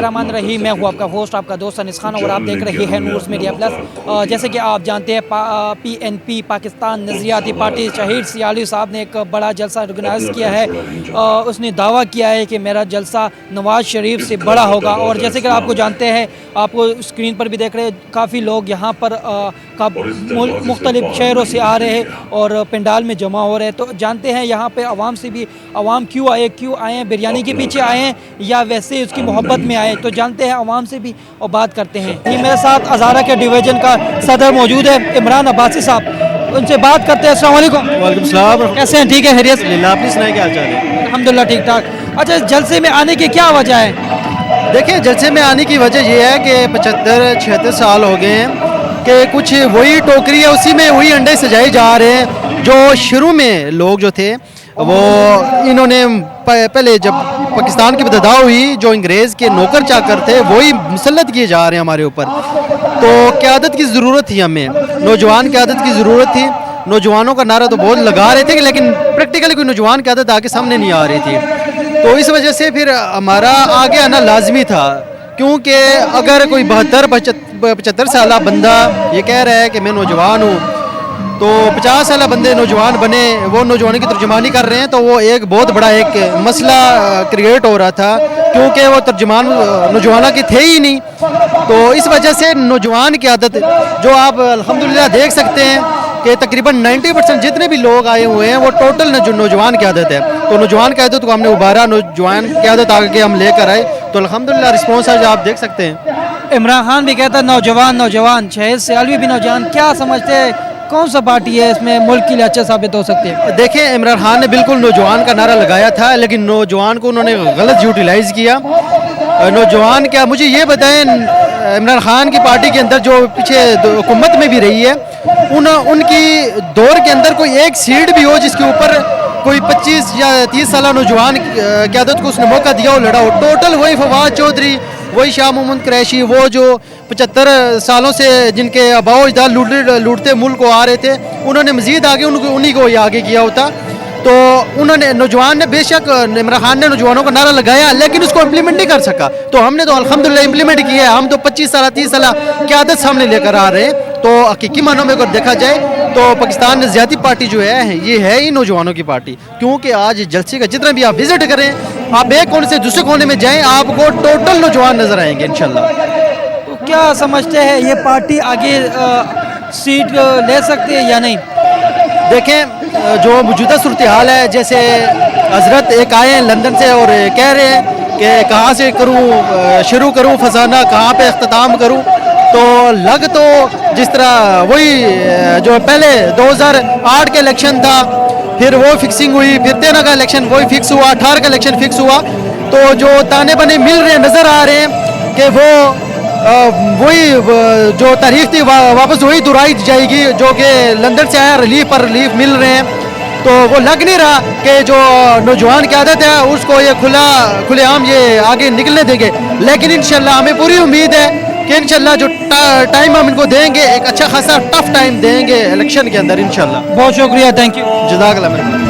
रहमान रहीम, मैं हूँ आपका होस्ट, आपका दोस्त अनिस खान, और आप देख रहे हैं नूर्स मीडिया प्लस। जैसे कि आप जानते हैं, PNP पाकिस्तान नज़रियाती पार्टी शहीद सियाली साहब ने एक बड़ा जलसा ऑर्गेनाइज़ किया है। उसने दावा किया है कि मेरा जलसा नवाज़ शरीफ से बड़ा होगा। और जैसे कि आपको जानते हैं, आपको स्क्रीन पर भी देख रहे हैं, काफ़ी लोग यहाँ पर मुख्तलिफ शहरों से आ रहे हैं और पंडाल में जमा हो रहे हैं। तो जानते हैं यहाँ पे आवाम से भी, आवाम क्यों आए हैं, बिरयानी के पीछे आए हैं या वैसे उसकी मोहब्बत में आए, तो जानते हैं आवाम से भी और बात करते हैं। ये मेरे साथ हज़ारा के डिवीज़न का सदर मौजूद है, इमरान अब्बासी साहब, उनसे बात करते हैं। अस्सलाम वालेकुम। वालेकुम सलाम। कैसे हैं? ठीक है, खैरियत? अपनी सुनाए, क्या हाल चाल है? अल्हम्दुलिल्लाह ठीक ठाक। अच्छा, जलसे में आने की क्या वजह है? देखिए, जलसे में आने की वजह ये है कि 75-76 साल हो गए हैं कि कुछ वही टोकरी है, उसी में वही अंडे सजाए जा रहे हैं जो शुरू में लोग जो थे वो इन्होंने पहले जब पाकिस्तान की बददा हुई, जो अंग्रेज़ के नौकर चाकर थे वही मुसल्लत किए जा रहे हैं हमारे ऊपर। तो क़यादत की ज़रूरत थी, हमें नौजवान क़यादत की ज़रूरत थी। नौजवानों का नारा तो बहुत लगा रहे थे, लेकिन प्रैक्टिकली कोई नौजवान क़यादत आके सामने नहीं आ रही थी। तो इस वजह से फिर हमारा आगे आना लाजमी था, क्योंकि अगर कोई 72-75 साल बंदा ये कह रहा है कि मैं नौजवान हूँ, तो 50 साल बंदे नौजवान बने, वो नौजवानों की तर्जुमानी कर रहे हैं, तो वो एक बहुत बड़ा एक मसला क्रिएट हो रहा था, क्योंकि वो तर्जुमान नौजवानों की थे ही नहीं। तो इस वजह से नौजवान की आदत, जो आप अल्हम्दुलिल्लाह देख सकते हैं कि तकरीबन 90% जितने भी लोग आए हुए हैं वो टोटल नौजवान की आदत है। तो नौजवान की आदत को हमने उबारा, नौजवान की आदत आगे हम लेकर आए, तो अल्हम्दुलिल्लाह रिस्पॉन्स आज आप देख सकते हैं। इमरान खान भी कहता है नौजवान, शहीद सियालवी भी नौजवान। क्या समझते हैं कौन सा पार्टी है इसमें मुल्क के लिए अच्छा साबित हो सकती है? देखिए, इमरान खान ने बिल्कुल नौजवान का नारा लगाया था, लेकिन नौजवान को उन्होंने गलत यूटिलाइज़ किया। नौजवान क्या, मुझे ये बताएं, इमरान खान की पार्टी के अंदर जो पीछे हुकूमत में भी रही है, उनकी दौर के अंदर कोई एक सीट भी हो जिसके ऊपर कोई 25 या 30 साल नौजवान क़यादत को उसने मौका दिया और लड़ा हो? टोटल वही फवाद चौधरी, वही शाह मोहम्मद कुरैशी, वो जो 75 सालों से जिनके आबाओ अजदाद लूटते मुल्क को आ रहे थे, उन्होंने मज़ीद आगे उन्हीं को आगे किया होता। तो उन्होंने, नौजवान ने बेशक, इमरान खान ने नौजवानों का नारा लगाया, लेकिन उसको इम्प्लीमेंट नहीं कर सका। तो हमने तो अल्हम्दुलिल्लाह इम्प्लीमेंट किया है। हम तो 25 साल 30 साल क़यादत सामने लेकर आ रहे हैं। तो हकीकी मानों में अगर देखा जाए तो पाकिस्तान नज़रियाती पार्टी जो है, ये है ही नौजवानों की पार्टी। क्योंकि आज जलसे का जितना भी आप विज़िट करें, आप एक कोने से दूसरे कोने में जाएँ, आपको टोटल नौजवान नज़र आएंगे इंशाल्लाह। तो क्या समझते हैं, ये पार्टी आगे सीट ले सकती है या नहीं? देखें, जो मौजूदा सूरत हाल है, जैसे हजरत एक आए हैं लंदन से और कह रहे हैं कि कहाँ से शुरू करूँ फसाना, कहाँ पे अख्ताम करूँ, तो लग तो जिस तरह वही जो पहले 2008 का इलेक्शन था, फिर वो फिक्सिंग हुई, फिर 13 का इलेक्शन वही फिक्स हुआ, 18 का इलेक्शन फिक्स हुआ। तो जो ताने बने मिल रहे नज़र आ रहे हैं कि वो वही जो तारीख थी वापस वही दोहराई जाएगी, जो कि लंदन से आया रिलीफ मिल रहे हैं। तो वो लग नहीं रहा कि जो नौजवान की आदत है उसको ये खुलेआम ये आगे निकलने देंगे। लेकिन इंशाल्लाह हमें पूरी उम्मीद है कि इंशाल्लाह जो टाइम हम इनको देंगे, एक अच्छा खासा टफ टाइम देंगे इलेक्शन के अंदर इंशाल्लाह। बहुत शुक्रिया, थैंक यू। जज़ाकल्लाह।